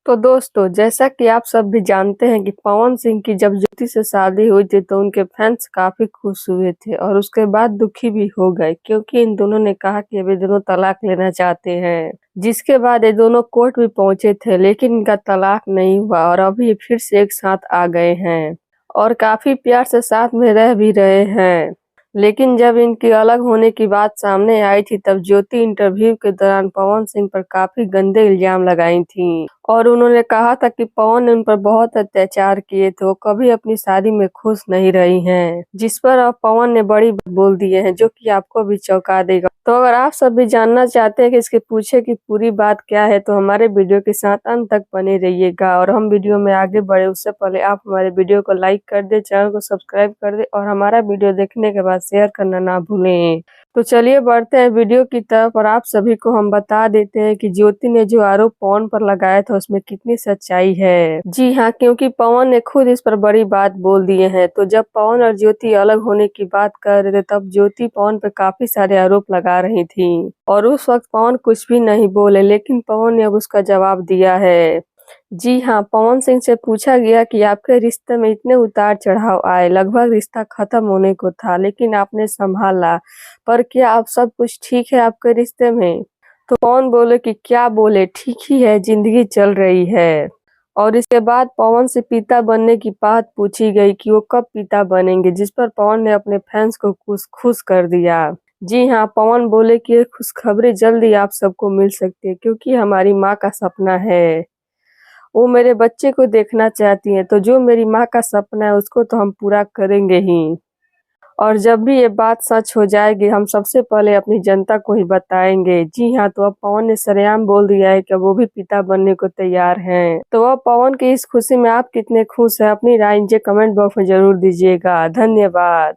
तो दोस्तों, जैसा कि आप सब भी जानते हैं कि पवन सिंह की जब ज्योति से शादी हुई थी तो उनके फैंस काफी खुश हुए थे और उसके बाद दुखी भी हो गए क्योंकि इन दोनों ने कहा कि अभी दोनों तलाक लेना चाहते हैं। जिसके बाद ये दोनों कोर्ट भी पहुंचे थे लेकिन इनका तलाक नहीं हुआ और अभी ये फिर से एक साथ आ गए हैं और काफी प्यार से साथ में रह भी रहे हैं। लेकिन जब इनकी अलग होने की बात सामने आई थी तब ज्योति इंटरव्यू के दौरान पवन सिंह पर काफी गंदे इल्जाम लगाई थी और उन्होंने कहा था कि पवन ने उन पर बहुत अत्याचार किए थे, वो कभी अपनी शादी में खुश नहीं रही हैं, जिस पर अब पवन ने बड़ी बात बोल दिए हैं जो कि आपको भी चौंका देगा। तो अगर आप सब भी जानना चाहते हैं कि इसके पीछे की पूरी बात क्या है तो हमारे वीडियो के साथ अंत तक बने रहिएगा। और हम वीडियो में आगे बढ़े उससे पहले आप हमारे वीडियो को लाइक कर दे, चैनल को सब्सक्राइब कर दे और हमारा वीडियो देखने के बाद शेयर करना ना भूलें। तो चलिए बढ़ते हैं वीडियो की तरफ और आप सभी को हम बता देते हैं कि ज्योति ने जो आरोप पवन पर लगाया था उसमें कितनी सच्चाई है। जी हाँ, क्योंकि पवन ने खुद इस पर बड़ी बात बोल दिए हैं। तो जब पवन और ज्योति अलग होने की बात कर रहे थे तब ज्योति पवन पर काफी सारे आरोप लगा रही थी और उस वक्त पवन कुछ भी नहीं बोले, लेकिन पवन ने अब उसका जवाब दिया है। जी हाँ, पवन सिंह से पूछा गया कि आपके रिश्ते में इतने उतार चढ़ाव आए, लगभग रिश्ता खत्म होने को था लेकिन आपने संभाला, पर क्या अब सब कुछ ठीक है आपके रिश्ते में? तो पवन बोले कि क्या बोले, ठीक ही है, जिंदगी चल रही है। और इसके बाद पवन से पिता बनने की बात पूछी गई कि वो कब पिता बनेंगे, जिस पर पवन ने अपने फैंस को खुश खुश कर दिया। जी हाँ, पवन बोले कि ये खुशखबरी जल्दी आप सबको मिल सकती है क्योंकि हमारी माँ का सपना है, वो मेरे बच्चे को देखना चाहती हैं, तो जो मेरी माँ का सपना है उसको तो हम पूरा करेंगे ही। और जब भी ये बात सच हो जाएगी हम सबसे पहले अपनी जनता को ही बताएंगे। जी हाँ, तो अब पवन ने सरेआम बोल दिया है कि वो भी पिता बनने को तैयार हैं। तो अब पवन की इस खुशी में आप कितने खुश हैं, अपनी राय नीचे कमेंट बॉक्स में जरूर दीजिएगा। धन्यवाद।